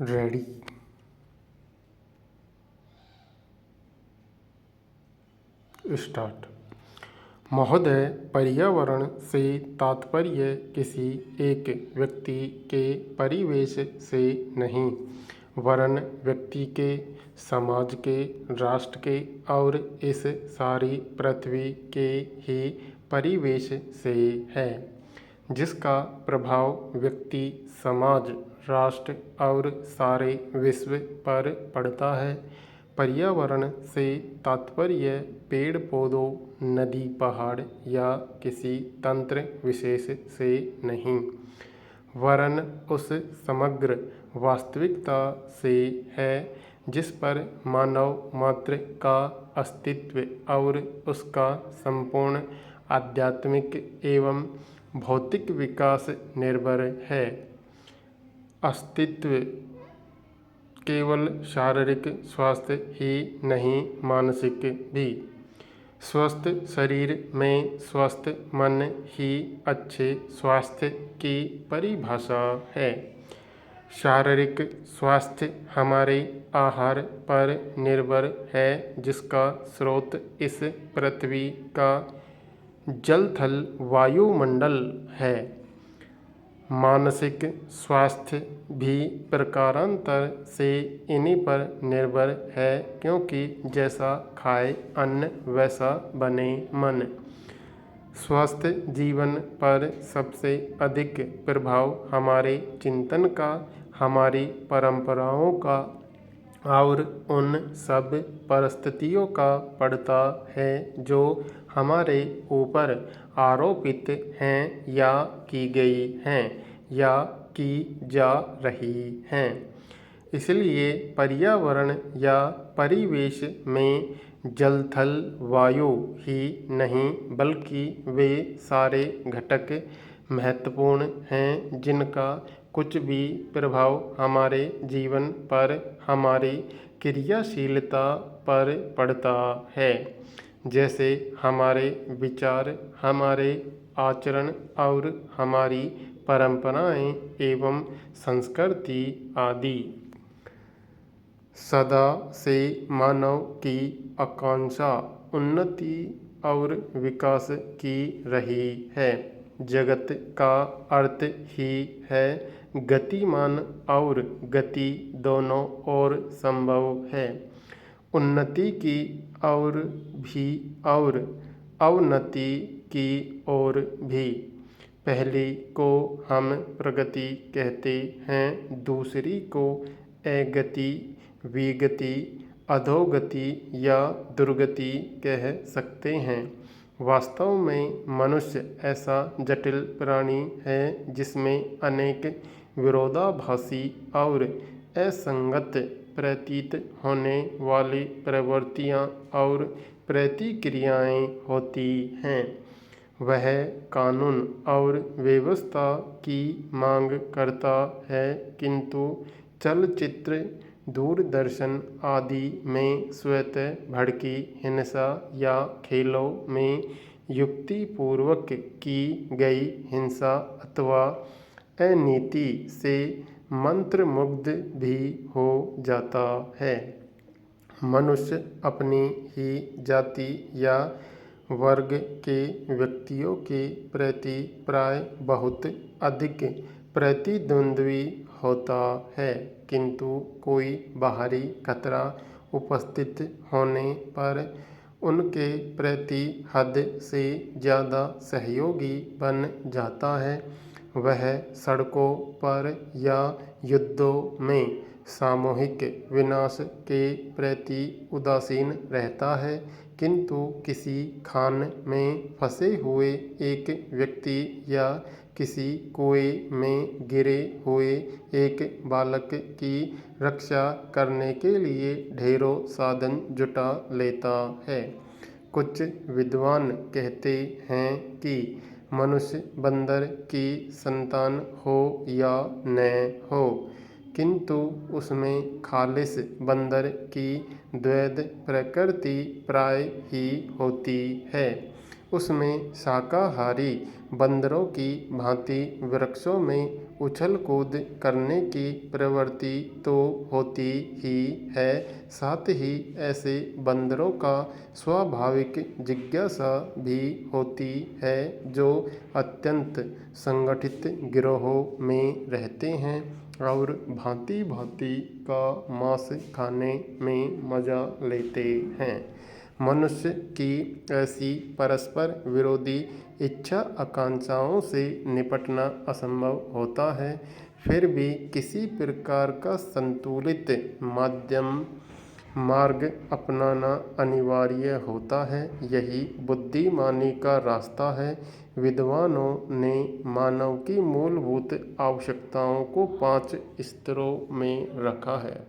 Ready. Start. महोदय, पर्यावरण से तात्पर्य किसी एक व्यक्ति के परिवेश से नहीं, वरन व्यक्ति के, समाज के, राष्ट्र के और इस सारी पृथ्वी के ही परिवेश से है, जिसका प्रभाव व्यक्ति, समाज, राष्ट्र और सारे विश्व पर पड़ता है। पर्यावरण से तात्पर्य पेड़ पौधों, नदी, पहाड़ या किसी तंत्र विशेष से नहीं, वरन उस समग्र वास्तविकता से है जिस पर मानव मात्र का अस्तित्व और उसका संपूर्ण आध्यात्मिक एवं भौतिक विकास निर्भर है। अस्तित्व केवल शारीरिक स्वास्थ्य ही नहीं, मानसिक भी। स्वस्थ शरीर में स्वस्थ मन ही अच्छे स्वास्थ्य की परिभाषा है। शारीरिक स्वास्थ्य हमारे आहार पर निर्भर है, जिसका स्रोत इस पृथ्वी का जल थल वायुमंडल है। मानसिक स्वास्थ्य भी प्रकारांतर से इन्हीं पर निर्भर है, क्योंकि जैसा खाए अन्न वैसा बने मन। स्वस्थ जीवन पर सबसे अधिक प्रभाव हमारे चिंतन का, हमारी परंपराओं का और उन सब परिस्थितियों का पड़ता है जो हमारे ऊपर आरोपित हैं या की गई हैं या की जा रही हैं। इसलिए पर्यावरण या परिवेश में जल, थल, वायु ही नहीं, बल्कि वे सारे घटक महत्वपूर्ण हैं जिनका कुछ भी प्रभाव हमारे जीवन पर, हमारी क्रियाशीलता पर पड़ता है, जैसे हमारे विचार, हमारे आचरण और हमारी परंपराएं एवं संस्कृति आदि। सदा से मानव की आकांक्षा उन्नति और विकास की रही है। जगत का अर्थ ही है गतिमान, और गति दोनों ओर संभव है, उन्नति की ओर भी और अवनति की ओर भी। पहली को हम प्रगति कहते हैं, दूसरी को अगति, विगति, अधोगति या दुर्गति कह सकते हैं। वास्तव में मनुष्य ऐसा जटिल प्राणी है जिसमें अनेक विरोधाभासी और असंगत प्रतीत होने वाली प्रवृत्तियां और प्रतिक्रियाएं होती हैं। वह कानून और व्यवस्था की मांग करता है, किंतु चलचित्र, दूरदर्शन आदि में स्वतः भड़की हिंसा या खेलों में युक्तिपूर्वक की गई हिंसा अथवा अनीति से मंत्रमुग्ध भी हो जाता है। मनुष्य अपनी ही जाति या वर्ग के व्यक्तियों के प्रति प्राय बहुत अधिक प्रतिद्वंद्वी होता है, किंतु कोई बाहरी खतरा उपस्थित होने पर उनके प्रति हद से ज़्यादा सहयोगी बन जाता है। वह सड़कों पर या युद्धों में सामूहिक विनाश के प्रति उदासीन रहता है, किंतु किसी खान में फंसे हुए एक व्यक्ति या किसी कुएं में गिरे हुए एक बालक की रक्षा करने के लिए ढेरों साधन जुटा लेता है। कुछ विद्वान कहते हैं कि मनुष्य बंदर की संतान हो या न हो, किंतु उसमें खालिस बंदर की द्वैध प्रकृति प्राय ही होती है। उसमें शाकाहारी बंदरों की भांति वृक्षों में उछल कूद करने की प्रवृत्ति तो होती ही है, साथ ही ऐसे बंदरों का स्वाभाविक जिज्ञासा भी होती है जो अत्यंत संगठित गिरोहों में रहते हैं और भांति भांति का मांस खाने में मजा लेते हैं। मनुष्य की ऐसी परस्पर विरोधी इच्छा आकांक्षाओं से निपटना असंभव होता है, फिर भी किसी प्रकार का संतुलित मध्यम मार्ग अपनाना अनिवार्य होता है। यही बुद्धिमानी का रास्ता है। विद्वानों ने मानव की मूलभूत आवश्यकताओं को 5 स्तरों में रखा है।